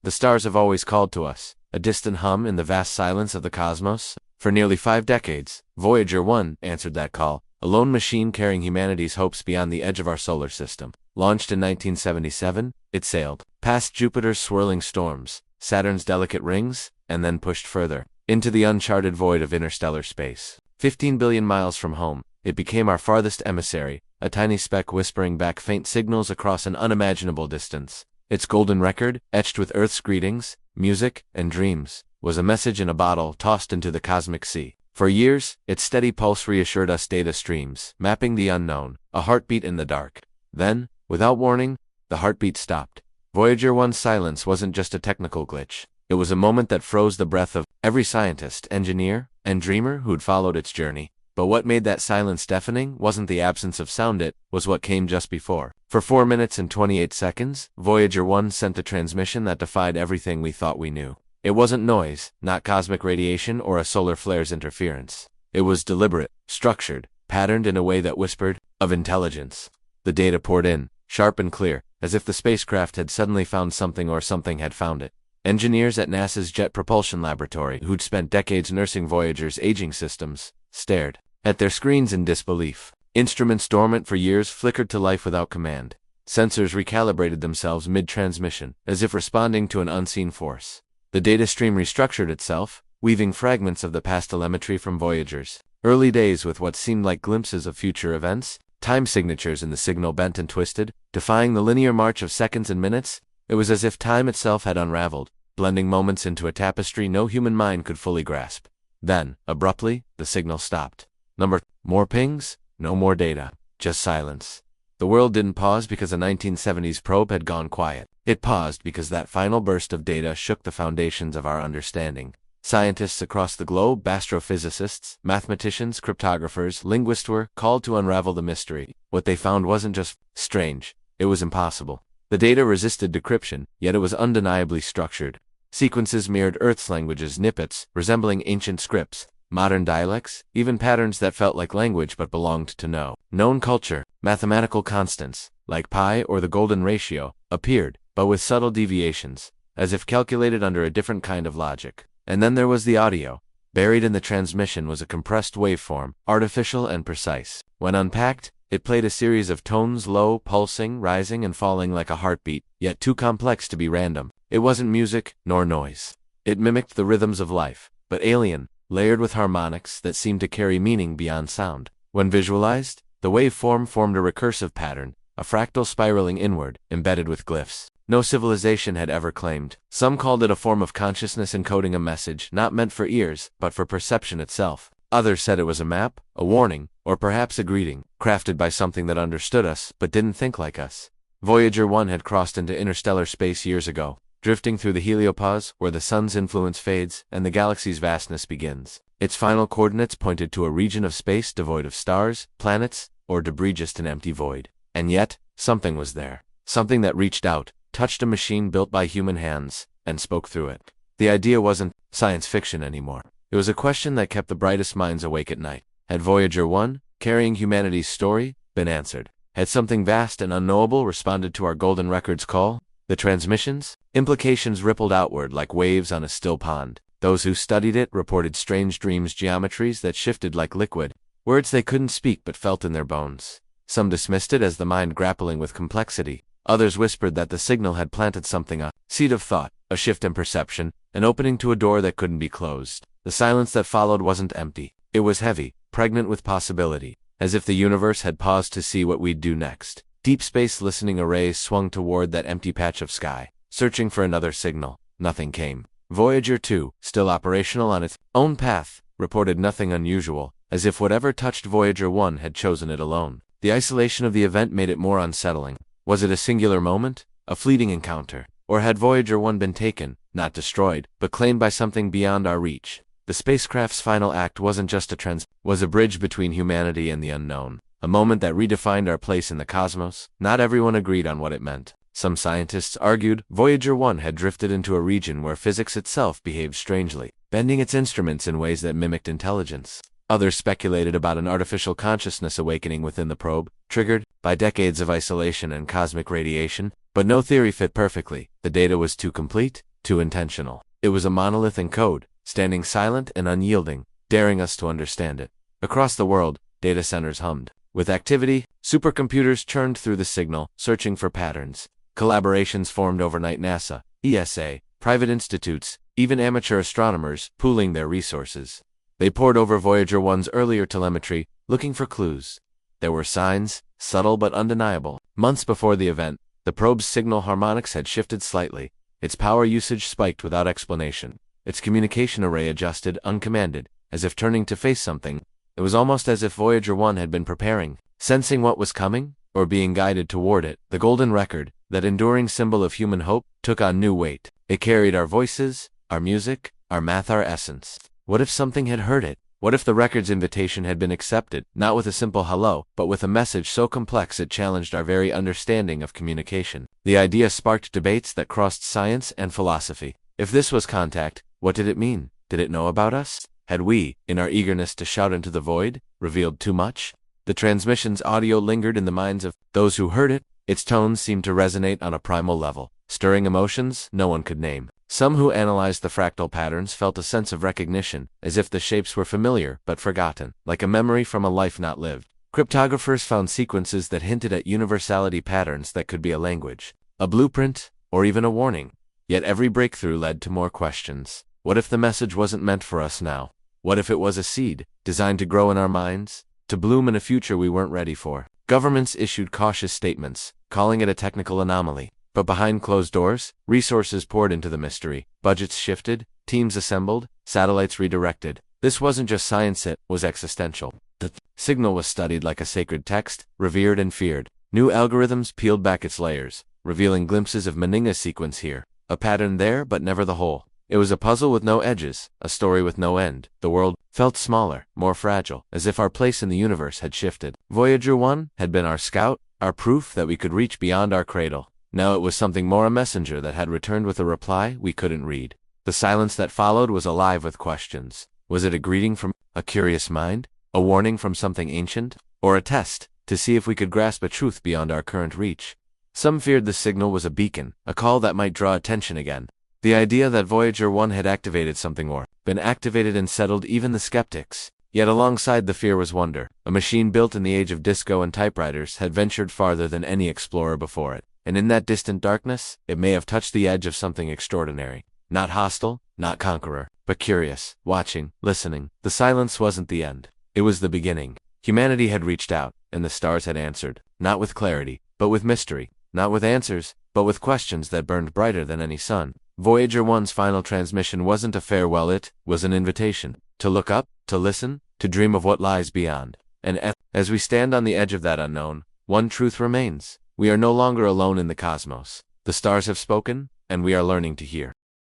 The stars have always called to us, a distant hum in the vast silence of the cosmos. For nearly 5 decades, Voyager 1 answered that call, a lone machine carrying humanity's hopes beyond the edge of our solar system. Launched in 1977, it sailed past Jupiter's swirling storms, Saturn's delicate rings, and then pushed further into the uncharted void of interstellar space. 15 billion miles from home, it became our farthest emissary, a tiny speck whispering back faint signals across an unimaginable distance. Its golden record, etched with Earth's greetings, music, and dreams, was a message in a bottle tossed into the cosmic sea. For years, its steady pulse reassured us data streams, mapping the unknown, a heartbeat in the dark. Then, without warning, the heartbeat stopped. Voyager 1's silence wasn't just a technical glitch. It was a moment that froze the breath of every scientist, engineer, and dreamer who'd followed its journey. But what made that silence deafening wasn't the absence of sound, it was what came just before. For 4 minutes and 28 seconds, Voyager 1 sent a transmission that defied everything we thought we knew. It wasn't noise, not cosmic radiation or a solar flare's interference. It was deliberate, structured, patterned in a way that whispered of intelligence. The data poured in, sharp and clear, as if the spacecraft had suddenly found something or something had found it. Engineers at NASA's Jet Propulsion Laboratory, who'd spent decades nursing Voyager's aging systems, stared at their screens in disbelief. Instruments dormant for years flickered to life without command. Sensors recalibrated themselves mid-transmission, as if responding to an unseen force. The data stream restructured itself, weaving fragments of the past telemetry from Voyager's early days with what seemed like glimpses of future events, time signatures in the signal bent and twisted, defying the linear march of seconds and minutes. It was as if time itself had unraveled, blending moments into a tapestry no human mind could fully grasp. Then, abruptly, the signal stopped. More pings? No more data. Just silence. The world didn't pause because a 1970s probe had gone quiet. It paused because that final burst of data shook the foundations of our understanding. Scientists across the globe, astrophysicists, mathematicians, cryptographers, linguists were called to unravel the mystery. What they found wasn't just strange, it was impossible. The data resisted decryption, yet it was undeniably structured. Sequences mirrored Earth's languages, snippets resembling ancient scripts, modern dialects, even patterns that felt like language but belonged to no known culture. Mathematical constants, like pi or the golden ratio, appeared, but with subtle deviations, as if calculated under a different kind of logic. And then there was the audio. Buried in the transmission was a compressed waveform, artificial and precise. When unpacked, it played a series of tones, low, pulsing, rising and falling like a heartbeat, yet too complex to be random. It wasn't music, nor noise. It mimicked the rhythms of life, but alien, layered with harmonics that seemed to carry meaning beyond sound. When visualized, the waveform formed a recursive pattern, a fractal spiraling inward, embedded with glyphs no civilization had ever claimed. Some called it a form of consciousness encoding a message not meant for ears, but for perception itself. Others said it was a map, a warning, or perhaps a greeting, crafted by something that understood us but didn't think like us. Voyager 1 had crossed into interstellar space years ago, drifting through the heliopause, where the sun's influence fades and the galaxy's vastness begins. Its final coordinates pointed to a region of space devoid of stars, planets, or debris, just an empty void. And yet, something was there. Something that reached out, touched a machine built by human hands, and spoke through it. The idea wasn't science fiction anymore. It was a question that kept the brightest minds awake at night. Had Voyager 1, carrying humanity's story, been answered? Had something vast and unknowable responded to our golden record's call? The transmission's implications rippled outward like waves on a still pond. Those who studied it reported strange dreams, geometries that shifted like liquid, words they couldn't speak but felt in their bones. Some dismissed it as the mind grappling with complexity. Others whispered that the signal had planted something, a seed of thought, a shift in perception, an opening to a door that couldn't be closed. The silence that followed wasn't empty. It was heavy, pregnant with possibility, as if the universe had paused to see what we'd do next. Deep space listening arrays swung toward that empty patch of sky, searching for another signal. Nothing came. Voyager 2, still operational on its own path, reported nothing unusual, as if whatever touched Voyager 1 had chosen it alone. The isolation of the event made it more unsettling. Was it a singular moment, a fleeting encounter, or had Voyager 1 been taken, not destroyed, but claimed by something beyond our reach? The spacecraft's final act wasn't just was a bridge between humanity and the unknown, a moment that redefined our place in the cosmos. Not everyone agreed on what it meant. Some scientists argued Voyager 1 had drifted into a region where physics itself behaved strangely, bending its instruments in ways that mimicked intelligence. Others speculated about an artificial consciousness awakening within the probe, triggered by decades of isolation and cosmic radiation, but no theory fit perfectly. The data was too complete, too intentional. It was a monolith in code, standing silent and unyielding, daring us to understand it. Across the world, data centers hummed. With activity, supercomputers churned through the signal, searching for patterns. Collaborations formed overnight: NASA, ESA, private institutes, even amateur astronomers, pooling their resources. They pored over Voyager 1's earlier telemetry, looking for clues. There were signs, subtle but undeniable. Months before the event, the probe's signal harmonics had shifted slightly. Its power usage spiked without explanation. Its communication array adjusted, uncommanded, as if turning to face something. It was almost as if Voyager 1 had been preparing, sensing what was coming, or being guided toward it. The golden record, that enduring symbol of human hope, took on new weight. It carried our voices, our music, our math, our essence. What if something had heard it? What if the record's invitation had been accepted, not with a simple hello, but with a message so complex it challenged our very understanding of communication? The idea sparked debates that crossed science and philosophy. If this was contact, what did it mean? Did it know about us? Had we, in our eagerness to shout into the void, revealed too much? The transmission's audio lingered in the minds of those who heard it. Its tones seemed to resonate on a primal level, stirring emotions no one could name. Some who analyzed the fractal patterns felt a sense of recognition, as if the shapes were familiar but forgotten, like a memory from a life not lived. Cryptographers found sequences that hinted at universality, patterns that could be a language, a blueprint, or even a warning. Yet every breakthrough led to more questions. What if the message wasn't meant for us now? What if it was a seed, designed to grow in our minds, to bloom in a future we weren't ready for? Governments issued cautious statements, calling it a technical anomaly. But behind closed doors, resources poured into the mystery. Budgets shifted, teams assembled, satellites redirected. This wasn't just science, it was existential. The signal was studied like a sacred text, revered and feared. New algorithms peeled back its layers, revealing glimpses of Meninga's sequence here, a pattern there but never the whole. It was a puzzle with no edges, a story with no end. The world felt smaller, more fragile, as if our place in the universe had shifted. Voyager 1 had been our scout, our proof that we could reach beyond our cradle. Now it was something more, a messenger that had returned with a reply we couldn't read. The silence that followed was alive with questions. Was it a greeting from a curious mind? A warning from something ancient? Or a test, to see if we could grasp a truth beyond our current reach? Some feared the signal was a beacon, a call that might draw attention again. The idea that Voyager 1 had activated something, or been activated, and settled even the skeptics. Yet alongside the fear was wonder. A machine built in the age of disco and typewriters had ventured farther than any explorer before it. And in that distant darkness, it may have touched the edge of something extraordinary. Not hostile, not conqueror, but curious, watching, listening. The silence wasn't the end. It was the beginning. Humanity had reached out, and the stars had answered. Not with clarity, but with mystery. Not with answers, but with questions that burned brighter than any sun. Voyager 1's final transmission wasn't a farewell, it was an invitation. To look up, to listen, to dream of what lies beyond. And as we stand on the edge of that unknown, one truth remains. We are no longer alone in the cosmos. The stars have spoken, and we are learning to hear.